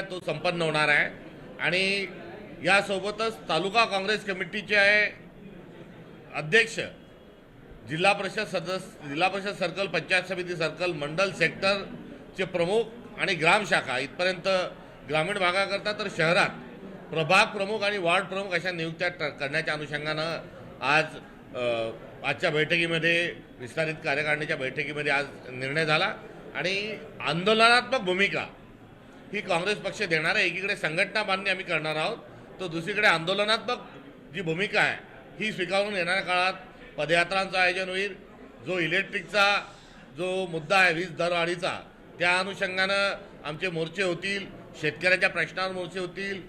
आहे तो संपन्न होणार आहे। आणि यासोबतच तालुका काँग्रेस कमिटीचे अध्यक्ष, जिल्हा परिषद सदस्य, जिल्हा परिषद सर्कल, पंचायत समिती सर्कल, मंडल सेक्टरचे प्रमुख आणि ग्राम शाखा इथपर्यंत ग्रामीण भागाकरता तर शहरात प्रभाग प्रमुख आणि वार्ड प्रमुख अशा नियुक्त्या करण्याच्या अनुषंगानं आजच्या बैठकीमध्ये, विस्तारित कार्यकारिणीच्या बैठकीमध्ये आज निर्णय झाला। आणि आंदोलनात्मक भूमिका ही काँग्रेस पक्ष देणार आहे। एकीकडे संघटना बांधणी आम्ही करणार आहोत, तर दुसरीकडे आंदोलनात्मक जी भूमिका आहे ही स्वीकारून येणाऱ्या काळात पदयात्रांचं आयोजन होईल। जो इलेक्ट्रिकचा जो मुद्दा आहे, वीज दरवाढीचा, त्या अनुषंगानं आमचे मोर्चे होतील, शेतकऱ्याच्या प्रश्नावर मोर्चे होतील,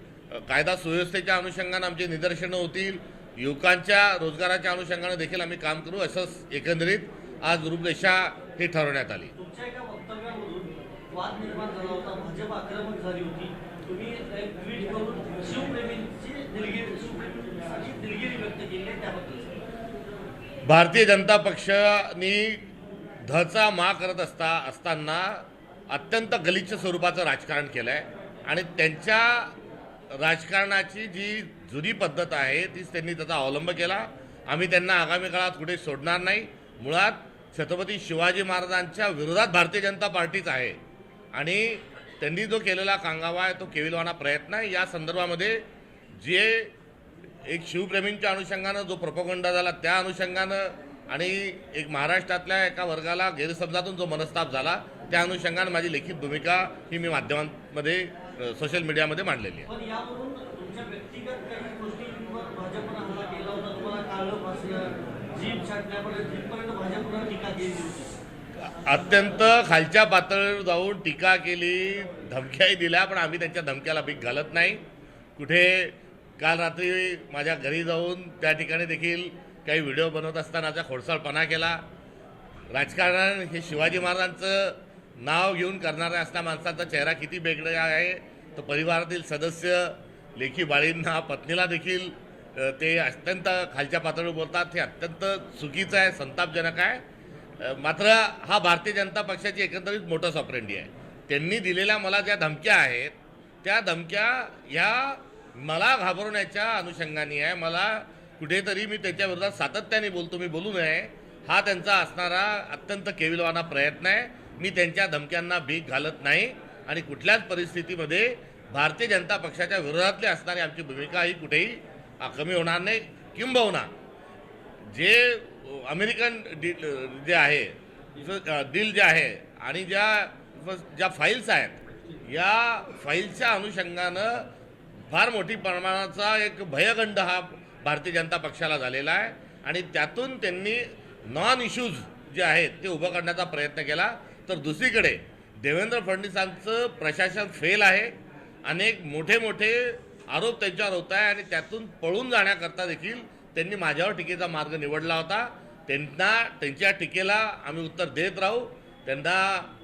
कायदा सुव्यवस्थेच्या अनुषंगानं आमचे निदर्शनं होतील, युवकांच्या रोजगाराच्या अनुषंगानं देखील आम्ही काम करू, असं एकंदरीत आज रूपरेषा ही ठरवण्यात आली। तुमच्या एका वक्तव्यामधून वाद निर्माण झाला होता, भाजप आक्रमक झाली होती, तुम्ही एक ट्विट करून शिवप्रेमींची दिलगिरी व्यक्त केली आहे, त्याबद्दल भारतीय जनता पक्षाने धचा मा करत असताना अत्यंत गलिच्छ स्वरूपाचं राजकारण केलं आहे। आणि त्यांच्या राजकारणाची जी जुनी पद्धत आहे तीच त्यांनी त्याचा अवलंब केला। आम्ही त्यांना आगामी काळात कुठे सोडणार नाही। मुळात छत्रपती शिवाजी महाराजांच्या विरोधात भारतीय जनता पार्टीच आहे आणि त्यांनी जो केलेला कांगावा आहे तो केविलवाना प्रयत्न आहे। या संदर्भामध्ये जे एक शिवप्रेमींच्या अनुषंगानं जो प्रोपगंडा झाला त्या अनुषंगानं आणि एक महाराष्ट्रातल्या एका वर्गाला गैरसमजातून जो मनस्ताप झाला त्या अनुषंगानं माझी लिखित भूमिका ही मी माध्यमांमध्ये, सोशल मीडियामध्ये मांडलेली आहे। पण यावरून तुमच्या व्यक्तिगत काही गोष्टींवर भाजपनं हल्ला केला होता, तुम्हाला काळं फासलं, जीभ छाटण्यापर्यंत जिथपर्यंत भाजपनं टीका केली होती, अत्यंत खालच्या पातळीवर जाऊन टीका केली, धमक्याही दिल्या, पण आम्ही त्यांच्या धमक्याला भीक घालत नाही। कुठे काल रात्री माझ्या घरी जाऊन त्या ठिकाणी देखील काही व्हिडिओ बनवत असतानाचा खोडसाळपणा केला। राजकारण हे शिवाजी महाराजांचं नाव घेऊन करणाऱ्या असल्या माणसाचा चेहरा किती वेगळा आहे, तर परिवारातील सदस्य, लेखी बाळींना, पत्नीला देखील ते अत्यंत खालच्या पातळीवर बोलतात, हे अत्यंत चुकीचं आहे, संतापजनक आहे। मात्र हा भारतीय जनता पक्षाची एकंदरीत मोटस ऑपरेंडी आहे। त्यांनी दिलेल्या मला ज्या धमक्या आहेत त्या धमक्या ह्या मला घाबरवण्याच्या अनुषंगाने आहे। मला कुठेतरी मी त्याच्या विरोधात सातत्याने बोलतो, मी बोलू नये, हा त्यांचा असणारा अत्यंत केविलवाना प्रयत्न आहे। मी त्यांच्या धमक्यांना भीक घालत नाही आणि कुठल्याच परिस्थितीमध्ये भारतीय जनता पक्षाच्या विरोधातली असणारी आमची भूमिका ही कुठेही कमी होणार नाही। किंबहुना जे अमेरिकन जे आहे डील जे आहे आणि ज्या फाईल्स आहेत या फाईल्सच्या अनुषंगानं फार मोठी प्रमाणाचा एक भयगंड हा भारतीय जनता पक्षाला झालेला आहे आणि त्यातून त्यांनी नॉन इश्यूज जे आहेत ते उभं करण्याचा प्रयत्न केला। तर दुसरीकडे देवेंद्र फडणवीसांचं प्रशासन फेल आहे, अनेक मोठे मोठे आरोप त्यांच्यावर होत आहे आणि त्यातून पळून जाण्याकरता देखील त्यांनी माझ्यावर टीकेचा मार्ग निवडला होता। त्यांच्या टीकेला आम्ही उत्तर देत राहू। त्यांना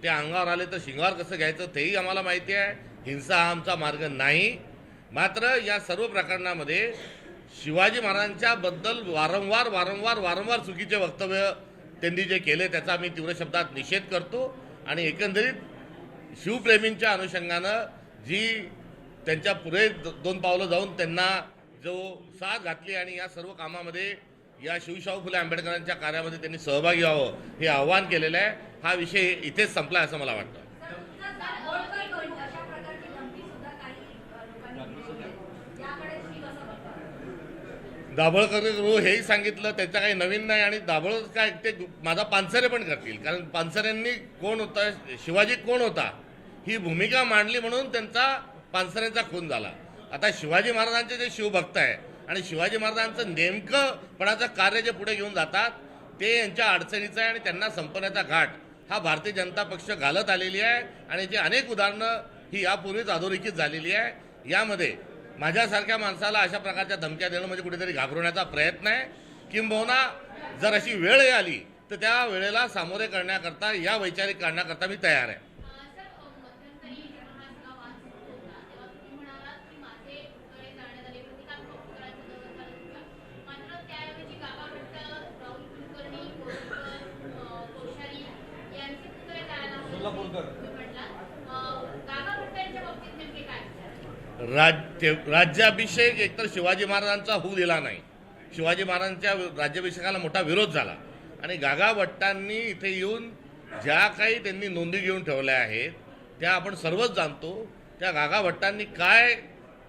ते अंगावर आले तर शिंगावर कसं घ्यायचं तेही आम्हाला माहिती आहे। हिंसा हा आमचा मार्ग नाही। मात्र या सर्व प्रकरणामध्ये शिवाजी महाराजांच्या बद्दल वारंवार चुकीचे वक्तव्य त्यांनी जे केले त्याचा मी तीव्र शब्दात निषेध करतो आणि एकंदरीत शिवप्रेमींच्या अनुषंगानं जी त्यांच्या पुढे 2 पावलं जाऊन त्यांना जो साथ घातली आणि या सर्व कामामध्ये या शिवशाहू फुले आंबेडकरांच्या कार्यामध्ये त्यांनी सहभागी व्हावं हे आव्हान केलेलं आहे। हा विषय इथेच संपला असं मला वाटतं। दाभोळकर हेही सांगितलं, त्याचं काही नवीन नाही आणि दाभोळ काय ते माझा पानसरे पण करतील, कारण पानसरेंनी कोण होता, शिवाजी कोण होता ही भूमिका मांडली म्हणून त्यांचा पानसरेंचा खून झाला। आता शिवाजी महाराजांचे जे शिवभक्त आहे आणि शिवाजी महाराजांचं नेमकंपणाचं कार्य जे पुढे घेऊन जातात ते यांच्या अडचणीचं आहे आणि त्यांना संपण्याचा घाट हा भारतीय जनता पक्ष घालत आलेली आहे आणि जे अनेक उदाहरणं ही यापूर्वीच अधोरेखित झालेली आहे। यामध्ये माझ्यासारख्या माणसाला अशा प्रकारच्या धमक्या देणं म्हणजे कुठेतरी घाबरवण्याचा प्रयत्न आहे। किंबहुना जर अशी वेळ आली तर त्या वेळेला सामोरे करण्याकरता, या वैचारिक करण्याकरता मी तयार आहे। सोलापूरकर राज्याभिषेक एकतर शिवाजी महाराजांचा होऊ दिला नाही. शिवाजी महाराजांच्या राज्याभिषेकाला मोठा विरोध झाला आणि गागा भट्टांनी इथे येऊन ज्या काही त्यांनी नोंदी घेऊन ठेवल्या आहेत त्या आपण सर्वच जाणतो. त्या गागा भट्टांनी काय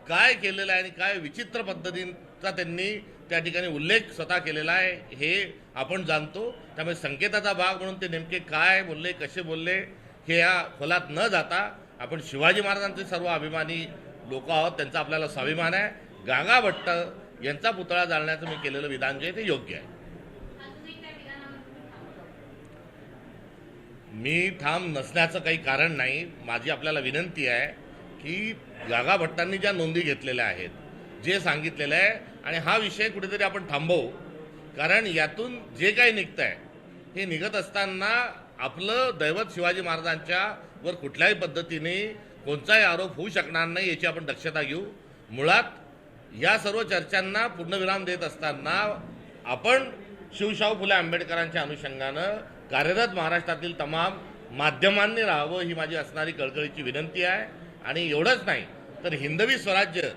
काय केलेलं आहे आणि काय विचित्र पद्धतीचा त्यांनी त्या ठिकाणी उल्लेख स्वतः केलेला आहे हे आपण जाणतो. त्यामुळे संकेताचा भाग म्हणून ते नेमके काय बोलले, कसे बोलले हे या खोलात न जाता आपण शिवाजी महाराजांचे सर्व अभिमानी लोक आहोत, त्यांचा आपल्याला स्वाभिमान आहे. गागा भट्ट यांचा पुतळा जाळण्याचं मी केलेलं विधान जे आहे ते योग्य आहे. मी ठाम नसण्याचं काही कारण नाही. माझी आपल्याला विनंती आहे की गागा भट्टांनी ज्या नोंदी घेतलेल्या आहेत, जे सांगितलेलं आहे, आणि हा विषय कुठेतरी आपण थांबवू. कारण यातून जे काही निघतं आहे हे निघत असताना आपलं दैवत शिवाजी महाराजांच्या वर कुठल्याही पद्धतीने कोणताही आरोप होऊ शकणार नाही याची आपण दक्षता घेऊ. मुळात या सर्व चर्चांना पूर्णविराम देत असताना आपण शिवशाहू फुले आंबेडकरांच्या अनुषंगानं कार्यरत महाराष्ट्रातील तमाम माध्यमांनी राहावं ही माझी असणारी कळकळीची विनंती आहे. आणि एवढंच नाही तर हिंदवी स्वराज्य